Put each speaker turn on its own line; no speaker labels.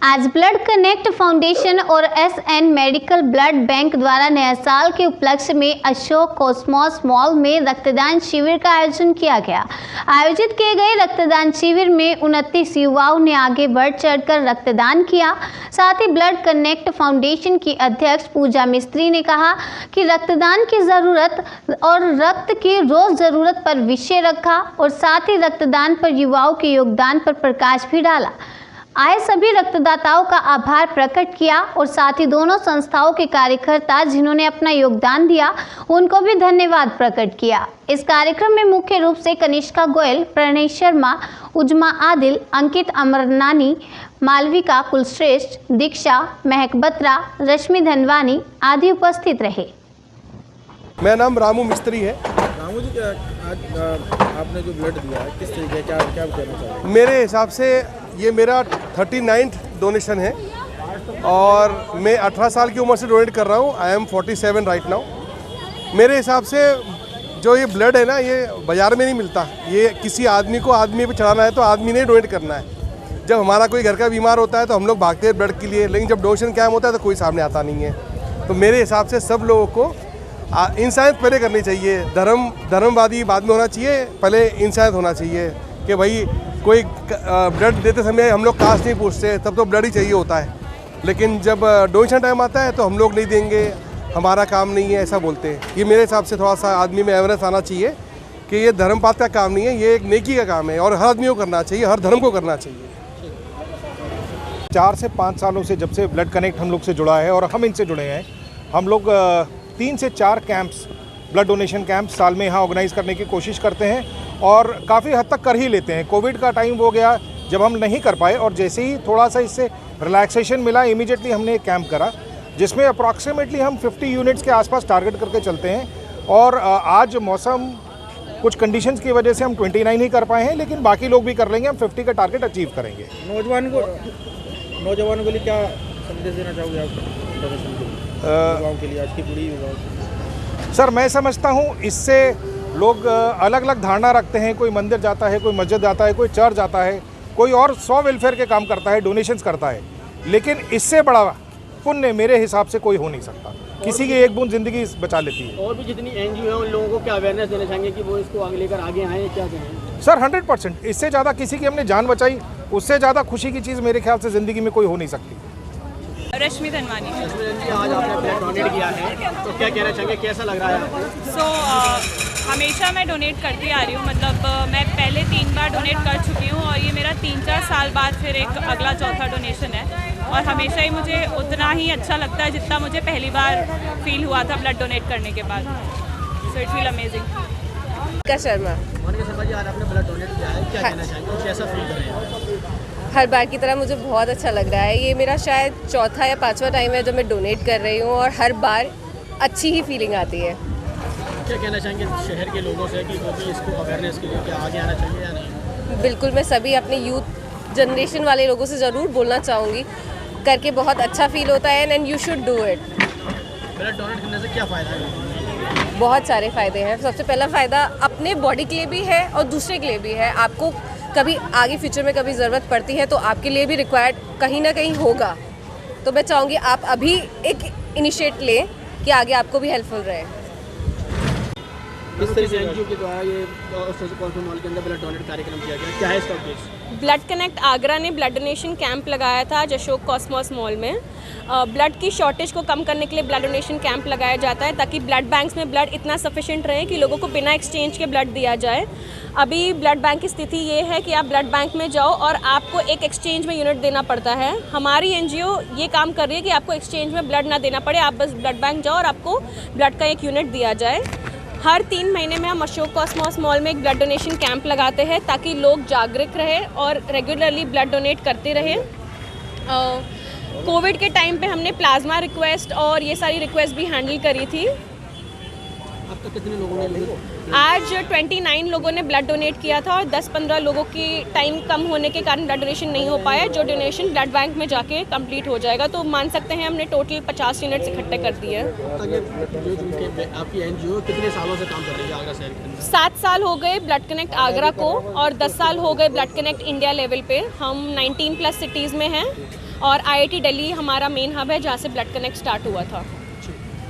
आज blood connect foundation और SN medical blood bank द्वारा नया साल के उपलक्ष्य में अशोक कॉस्मोस मॉल में रक्तदान शिविर का आयोजन किया गया। आयोजित किए गए रक्तदान शिविर में 29 युवाओं ने आगे बढ़ चढ़कर रक्तदान किया। साथ ही ब्लड कनेक्ट फाउंडेशन की अध्यक्ष पूजा मिस्त्री ने कहा कि रक्तदान की जरूरत और रक्त की रोज जरूरत पर विषय रखा और साथ ही रक्तदान पर युवाओं के योगदान पर प्रकाश भी डाला। आए सभी रक्तदाताओं का आभार प्रकट किया और साथ ही दोनों संस्थाओं के कार्यकर्ता जिन्होंने अपना योगदान दिया उनको भी धन्यवाद प्रकट किया। इस कार्यक्रम में मुख्य रूप से कनिष्का गोयल, प्रणय शर्मा, उजमा आदिल, अंकित अमरनानी, मालविका कुलश्रेष्ठ, दीक्षा, महक बत्रा, रश्मि धनवानी आदि उपस्थित रहे।
मेरा नाम रामू मिस्त्री है।
रामू जी, आज आपने जो ब्लड दिया है किस तरीके क्या क्या कहना चाहेंगे?
मेरे हिसाब से ये मेरा 39th डोनेशन है और मैं 18 साल की उम्र से डोनेट कर रहा हूँ। I am 47 right now. मेरे हिसाब से जो ये ब्लड है ना, ये बाज़ार में नहीं मिलता। ये किसी आदमी को आदमी पे चढ़ाना है तो आदमी ने डोनेट करना है। जब हमारा कोई घर का बीमार होता है तो हम लोग भागते हैं ब्लड के लिए, लेकिन जब डोनेशन कैम्प होता है तो कोई सामने आता नहीं है। तो मेरे हिसाब से सब लोगों को इंसानियत पहले करनी चाहिए। धर्मवादी बाद में होना चाहिए, पहले इंसानियत होना चाहिए कि भाई कोई ब्लड देते समय हम लोग कास्ट नहीं पूछते, तब तो ब्लड ही चाहिए होता है। लेकिन जब डोनेशन टाइम आता है तो हम लोग नहीं देंगे, हमारा काम नहीं है, ऐसा बोलते हैं। ये मेरे हिसाब से थोड़ा सा आदमी में अवेयरनेस आना चाहिए कि ये धर्मपात का काम नहीं है, ये एक नेकी का काम है और हर आदमी को करना चाहिए, हर धर्म को करना चाहिए।
4 से 5 सालों से जब से ब्लड कनेक्ट हम लोग से जुड़ा है और हम इनसे जुड़े हैं, हम लोग 3 से 4 कैंप्स, ब्लड डोनेशन कैंप साल में यहाँ ऑर्गेनाइज़ करने की कोशिश करते हैं और काफ़ी हद तक कर ही लेते हैं। कोविड का टाइम हो गया जब हम नहीं कर पाए और जैसे ही थोड़ा सा इससे रिलैक्सेशन मिला, इमीडिएटली हमने एक कैंप करा जिसमें अप्रॉक्सीमेटली हम 50 यूनिट्स के आसपास टारगेट करके चलते हैं। और आज मौसम कुछ कंडीशंस की वजह से हम 29 ही कर पाए हैं, लेकिन बाकी लोग भी कर लेंगे, हम 50 का टारगेट अचीव करेंगे।
नौजवानों के लिए क्या संदेश देना चाहोगे आप युवाओं के लिए, आज की पूरी युवाओं?
सर, मैं समझता हूँ इससे लोग अलग अलग धारणा रखते हैं। कोई मंदिर जाता है, कोई मस्जिद जाता है, कोई चर्च जाता है, कोई और 100 वेलफेयर के काम करता है, डोनेशंस करता है, लेकिन इससे बड़ा पुण्य मेरे हिसाब से कोई हो नहीं सकता। किसी की एक बूंद जिंदगी बचा लेती है।
और भी जितनी एनजीओ है उन लोगों को क्या अवेयरनेस देना चाहेंगे कि वो इसको आगे लेकर आगे आए, क्या कहें?
सर 100%, इससे ज़्यादा किसी की हमने जान बचाई, उससे ज़्यादा खुशी की चीज़ मेरे ख्याल से ज़िंदगी में कोई हो नहीं सकती।
रश्मि धनवानी।
आज आपने ब्लड डोनेट किया है तो क्या कहना चाहेंगे, कैसा लग रहा है आपको?
हमेशा मैं डोनेट करती आ रही हूँ, मतलब मैं पहले 3 बार डोनेट कर चुकी हूँ और ये मेरा 3-4 साल बाद फिर एक अगला चौथा डोनेशन है और हमेशा ही मुझे उतना ही अच्छा लगता है जितना मुझे पहली बार फील हुआ था ब्लड डोनेट करने के बाद। So it feel amazing.
Monika Sharma.
Monika Sharma ji, आज आपने ब्लड डोनेट किया है, क्या कहना चाहेंगे, कैसा फील कर रहे हैं?
हर बार की तरह मुझे बहुत अच्छा लग रहा है। ये मेरा शायद 4था या 5वां टाइम है जब मैं डोनेट कर रही हूँ और हर बार अच्छी ही फीलिंग आती है।
क्या कहना चाहेंगे शहर के लोगों से कि वो भी इसको अवेयरनेस के लिए क्या आगे आना चाहिए या नहीं?
बिल्कुल, मैं सभी अपने यूथ जनरेशन वाले लोगों से ज़रूर बोलना चाहूँगी, करके बहुत अच्छा फील होता है and you should do it.
Blood donate करने से क्या फ़ायदा है?
बहुत सारे फ़ायदे हैं। सबसे पहला फ़ायदा अपने बॉडी के लिए भी है और दूसरे के लिए भी है। आपको कभी आगे फ्यूचर में कभी ज़रूरत पड़ती है तो आपके लिए भी रिक्वायर्ड कहीं ना कहीं होगा। तो मैं चाहूँगी आप अभी एक इनिशिएट लें कि आगे आपको भी हेल्पफुल रहे।
किस तरह से एनजीओ के द्वारा ये कॉस्मोस मॉल के अंदर ब्लड डोनेट कार्यक्रम किया गया, क्या है इसका उद्देश्य?
ब्लड कनेक्ट आगरा ने ब्लड डोनेशन कैंप लगाया था आज अशोक कॉस्मोस मॉल में। ब्लड की शॉर्टेज को कम करने के लिए ब्लड डोनेशन कैंप लगाया जाता है ताकि ब्लड बैंक्स में ब्लड इतना सफिशिएंट रहे कि लोगों को बिना एक्सचेंज के ब्लड दिया जाए। अभी ब्लड बैंक की स्थिति ये है कि आप ब्लड बैंक में जाओ और आपको एक एक्सचेंज में यूनिट देना पड़ता है। हमारी एनजीओ ये काम कर रही है कि आपको एक्सचेंज में ब्लड ना देना पड़े, आप बस ब्लड बैंक जाओ और आपको ब्लड का एक यूनिट दिया जाए। हर 3 महीने में हम अशोक कॉस्मोस मॉल में एक ब्लड डोनेशन कैंप लगाते हैं ताकि लोग जागरूक रहे और रेगुलरली ब्लड डोनेट करते रहे। कोविड के टाइम पे हमने प्लाज्मा रिक्वेस्ट और ये सारी रिक्वेस्ट भी हैंडल करी थी।
अब तक कितने लोगों ने?
आज 29 लोगों ने ब्लड डोनेट किया था और 10-15 लोगों की टाइम कम होने के कारण ब्लड डोनेशन नहीं हो पाया, जो डोनेशन ब्लड बैंक में जाके कंप्लीट हो जाएगा। तो मान सकते हैं हमने टोटल 50 यूनिट्स इकट्ठे कर दिए हैं।
आपकी एनजीओ कितने सालों से काम कर रही है आगरा शहर के अंदर?
7 साल हो गए ब्लड कनेक्ट आगरा को और 10 साल हो गए ब्लड कनेक्ट इंडिया लेवल पे। हम 19+ सिटीज़ में हैं और IIT दिल्ली हमारा मेन हब है जहाँ से ब्लड कनेक्ट स्टार्ट हुआ था।